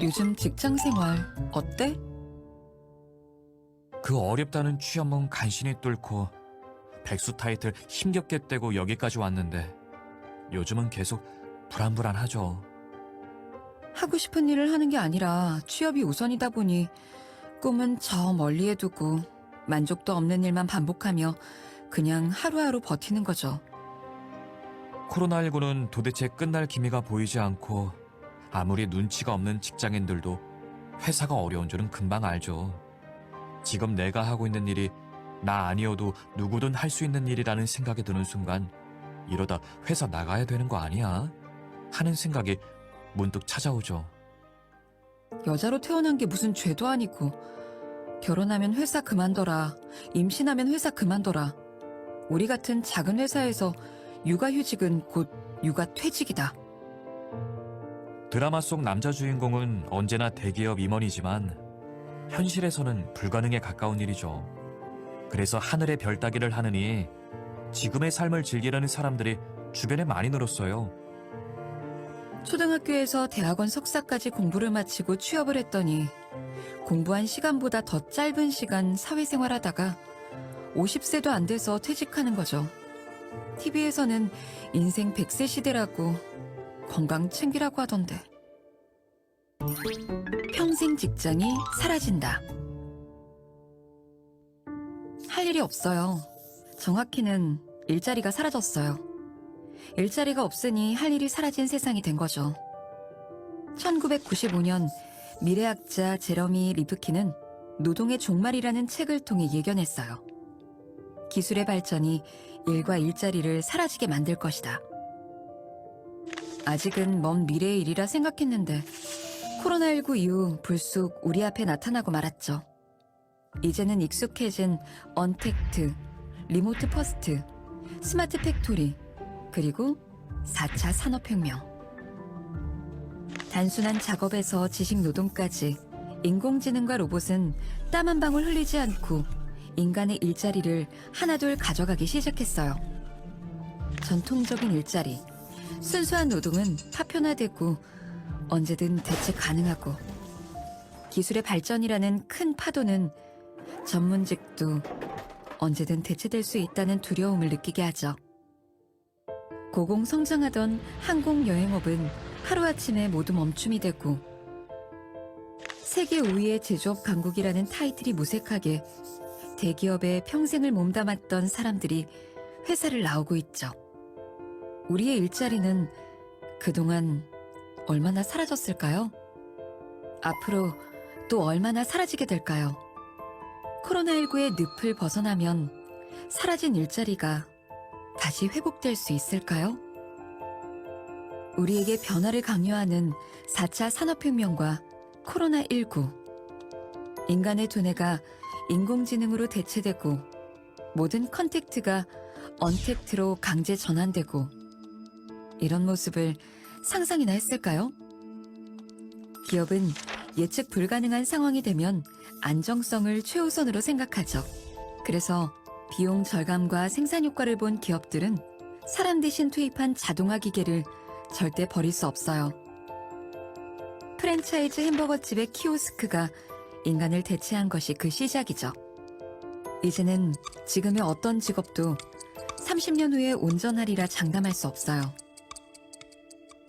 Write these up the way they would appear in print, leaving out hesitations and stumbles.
요즘 직장 생활 어때? 그 어렵다는 취업문 간신히 뚫고 백수 타이틀 힘겹게 떼고 여기까지 왔는데 요즘은 계속 불안불안하죠. 하고 싶은 일을 하는 게 아니라 취업이 우선이다 보니 꿈은 저 멀리에 두고 만족도 없는 일만 반복하며 그냥 하루하루 버티는 거죠. 코로나19는 도대체 끝날 기미가 보이지 않고 아무리 눈치가 없는 직장인들도 회사가 어려운 줄은 금방 알죠. 지금 내가 하고 있는 일이 나 아니어도 누구든 할 수 있는 일이라는 생각이 드는 순간 이러다 회사 나가야 되는 거 아니야? 하는 생각이 문득 찾아오죠. 여자로 태어난 게 무슨 죄도 아니고 결혼하면 회사 그만둬라, 임신하면 회사 그만둬라. 우리 같은 작은 회사에서 육아휴직은 곧 육아퇴직이다. 드라마 속 남자 주인공은 언제나 대기업 임원이지만 현실에서는 불가능에 가까운 일이죠. 그래서 하늘의 별 따기를 하느니 지금의 삶을 즐기려는 사람들이 주변에 많이 늘었어요. 초등학교에서 대학원 석사까지 공부를 마치고 취업을 했더니 공부한 시간보다 더 짧은 시간 사회생활하다가 50세도 안 돼서 퇴직하는 거죠. TV에서는 인생 100세 시대라고 건강 챙기라고 하던데. 평생 직장이 사라진다. 할 일이 없어요. 정확히는 일자리가 사라졌어요. 일자리가 없으니 할 일이 사라진 세상이 된 거죠. 1995년 미래학자 제러미 리프킨은 노동의 종말이라는 책을 통해 예견했어요. 기술의 발전이 일과 일자리를 사라지게 만들 것이다. 아직은 먼 미래의 일이라 생각했는데 코로나19 이후 불쑥 우리 앞에 나타나고 말았죠. 이제는 익숙해진 언택트, 리모트 퍼스트, 스마트 팩토리, 그리고 4차 산업혁명. 단순한 작업에서 지식 노동까지 인공지능과 로봇은 땀 한 방울 흘리지 않고 인간의 일자리를 하나둘 가져가기 시작했어요. 전통적인 일자리, 순수한 노동은 파편화되고 언제든 대체 가능하고 기술의 발전이라는 큰 파도는 전문직도 언제든 대체될 수 있다는 두려움을 느끼게 하죠. 고공성장하던 항공여행업은 하루아침에 모두 멈춤이 되고 세계 5위의 제조업 강국이라는 타이틀이 무색하게 대기업에 평생을 몸담았던 사람들이 회사를 나오고 있죠. 우리의 일자리는 그동안 얼마나 사라졌을까요? 앞으로 또 얼마나 사라지게 될까요? 코로나19의 늪을 벗어나면 사라진 일자리가 다시 회복될 수 있을까요? 우리에게 변화를 강요하는 4차 산업혁명과 코로나19. 인간의 두뇌가 인공지능으로 대체되고 모든 컨택트가 언택트로 강제 전환되고 이런 모습을 상상이나 했을까요? 기업은 예측 불가능한 상황이 되면 안정성을 최우선으로 생각하죠. 그래서 비용 절감과 생산 효과를 본 기업들은 사람 대신 투입한 자동화 기계를 절대 버릴 수 없어요. 프랜차이즈 햄버거집의 키오스크가 인간을 대체한 것이 그 시작이죠. 이제는 지금의 어떤 직업도 30년 후에 온전하리라 장담할 수 없어요.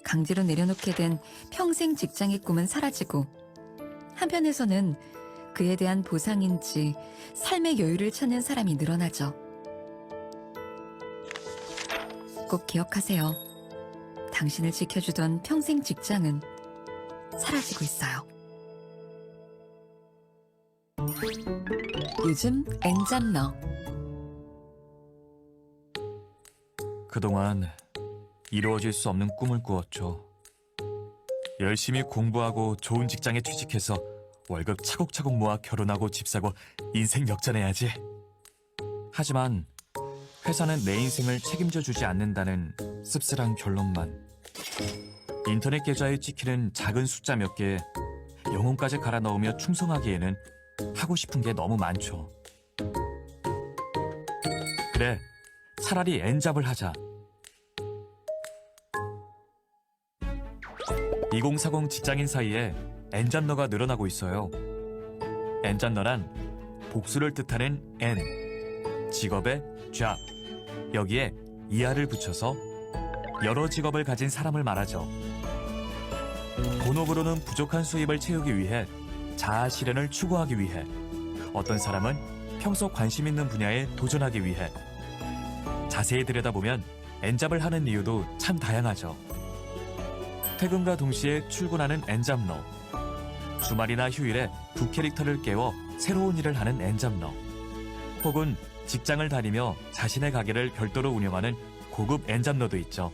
강제로 내려놓게 된 평생 직장의 꿈은 사라지고 한편에서는 그에 대한 보상인지 삶의 여유를 찾는 사람이 늘어나죠. 꼭 기억하세요. 당신을 지켜주던 평생 직장은 사라지고 있어요. 요즘 엔잡러. 그동안 이루어질 수 없는 꿈을 꾸었죠. 열심히 공부하고 좋은 직장에 취직해서 월급 차곡차곡 모아 결혼하고 집 사고 인생 역전해야지. 하지만 회사는 내 인생을 책임져 주지 않는다는 씁쓸한 결론만. 인터넷 계좌에 찍히는 작은 숫자 몇 개에 영혼까지 갈아 넣으며 충성하기에는 하고 싶은 게 너무 많죠. 그래, 차라리 엔잡을 하자. 2040 직장인 사이에 N잡러가 늘어나고 있어요. N잡러란 복수를 뜻하는 N, 직업의 job, 여기에 이하를 붙여서 여러 직업을 가진 사람을 말하죠. 본업으로는 부족한 수입을 채우기 위해 자아 실현을 추구하기 위해, 어떤 사람은 평소 관심 있는 분야에 도전하기 위해. 자세히 들여다보면 N잡을 하는 이유도 참 다양하죠. 퇴근과 동시에 출근하는 N잡러, 주말이나 휴일에 두 캐릭터를 깨워 새로운 일을 하는 N잡러, 혹은 직장을 다니며 자신의 가게를 별도로 운영하는 고급 N잡러도 있죠.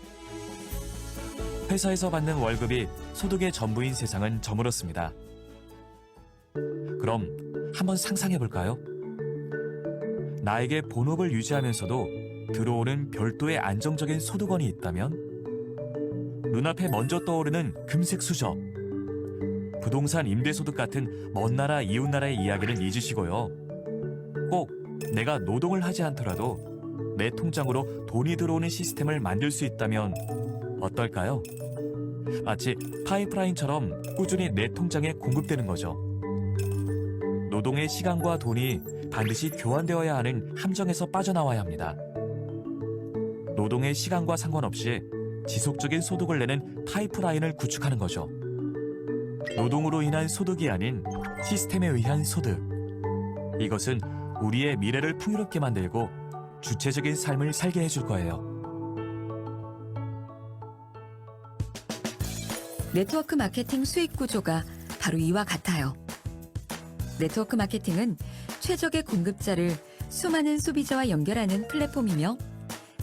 회사에서 받는 월급이 소득의 전부인 세상은 저물었습니다. 그럼 한번 상상해 볼까요? 나에게 본업을 유지하면서도 들어오는 별도의 안정적인 소득원이 있다면? 눈앞에 먼저 떠오르는 금색 수저, 부동산 임대소득 같은 먼 나라 이웃 나라의 이야기는 잊으시고요. 꼭 내가 노동을 하지 않더라도 내 통장으로 돈이 들어오는 시스템을 만들 수 있다면 어떨까요? 마치 파이프라인처럼 꾸준히 내 통장에 공급되는 거죠. 노동의 시간과 돈이 반드시 교환되어야 하는 함정에서 빠져나와야 합니다. 노동의 시간과 상관없이 지속적인 소득을 내는 파이프라인을 구축하는 거죠. 노동으로 인한 소득이 아닌 시스템에 의한 소득. 이것은 우리의 미래를 풍요롭게 만들고 주체적인 삶을 살게 해줄 거예요. 네트워크 마케팅 수익 구조가 바로 이와 같아요. 네트워크 마케팅은 최적의 공급자를 수많은 소비자와 연결하는 플랫폼이며,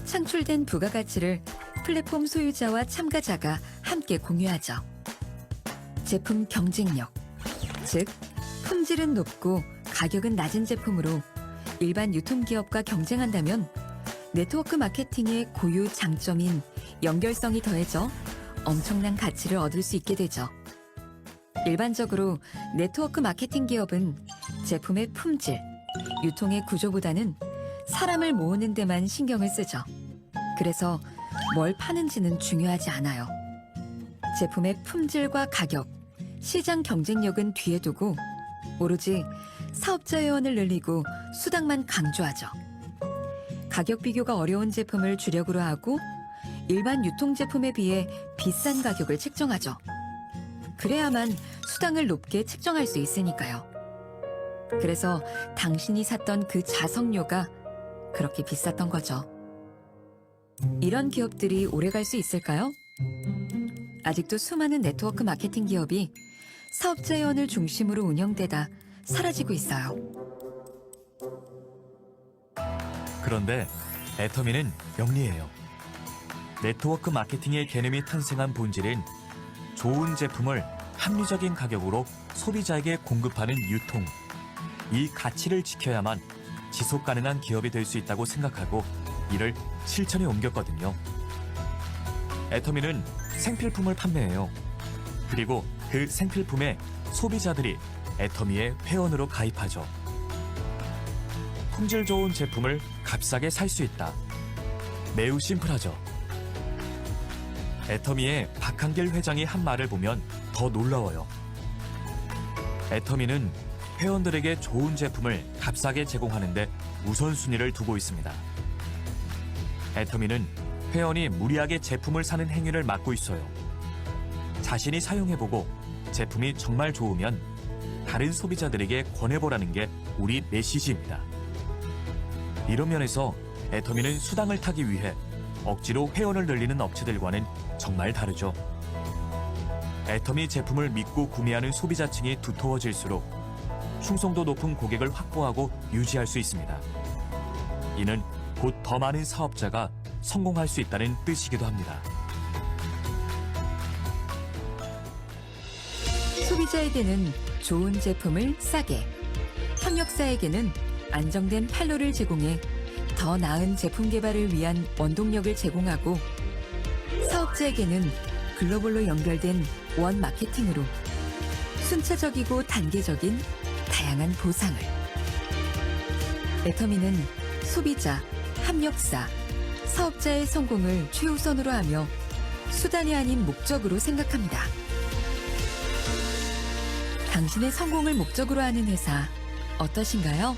창출된 부가가치를 플랫폼 소유자와 참가자가 함께 공유하죠. 제품 경쟁력, 즉 품질은 높고 가격은 낮은 제품으로 일반 유통기업과 경쟁한다면 네트워크 마케팅의 고유 장점인 연결성이 더해져 엄청난 가치를 얻을 수 있게 되죠. 일반적으로 네트워크 마케팅 기업은 제품의 품질, 유통의 구조보다는 사람을 모으는 데만 신경을 쓰죠. 그래서 뭘 파는지는 중요하지 않아요. 제품의 품질과 가격, 시장 경쟁력은 뒤에 두고 오로지 사업자 회원을 늘리고 수당만 강조하죠. 가격 비교가 어려운 제품을 주력으로 하고 일반 유통 제품에 비해 비싼 가격을 책정하죠. 그래야만 수당을 높게 책정할 수 있으니까요. 그래서 당신이 샀던 그 자석료가 그렇게 비쌌던 거죠. 이런 기업들이 오래갈 수 있을까요? 아직도 수많은 네트워크 마케팅 기업이 사업자 회원을 중심으로 운영되다 사라지고 있어요. 그런데 애터미는 영리해요. 네트워크 마케팅의 개념이 탄생한 본질은 좋은 제품을 합리적인 가격으로 소비자에게 공급하는 유통, 이 가치를 지켜야만 지속 가능한 기업이 될 수 있다고 생각하고 이를 실천에 옮겼거든요. 애터미는 생필품을 판매해요. 그리고 그 생필품에 소비자들이 애터미의 회원으로 가입하죠. 품질 좋은 제품을 값싸게 살 수 있다. 매우 심플하죠. 애터미의 박한길 회장이 한 말을 보면 더 놀라워요. 애터미는 회원들에게 좋은 제품을 값싸게 제공하는데 우선순위를 두고 있습니다. 애터미는 회원이 무리하게 제품을 사는 행위를 막고 있어요. 자신이 사용해보고 제품이 정말 좋으면 다른 소비자들에게 권해보라는 게 우리 메시지입니다. 이런 면에서 애터미는 수당을 타기 위해 억지로 회원을 늘리는 업체들과는 정말 다르죠. 애터미 제품을 믿고 구매하는 소비자층이 두터워질수록 충성도 높은 고객을 확보하고 유지할 수 있습니다. 이는 곧 더 많은 사업자가 성공할 수 있다는 뜻이기도 합니다. 소비자에게는 좋은 제품을 싸게, 협력사에게는 안정된 판로를 제공해 더 나은 제품 개발을 위한 원동력을 제공하고, 사업자에게는 글로벌로 연결된 원 마케팅으로 순차적이고 단계적인 다양한 보상을. 애터미는 소비자, 협력사, 사업자의 성공을 최우선으로 하며 수단이 아닌 목적으로 생각합니다. 당신의 성공을 목적으로 하는 회사 어떠신가요?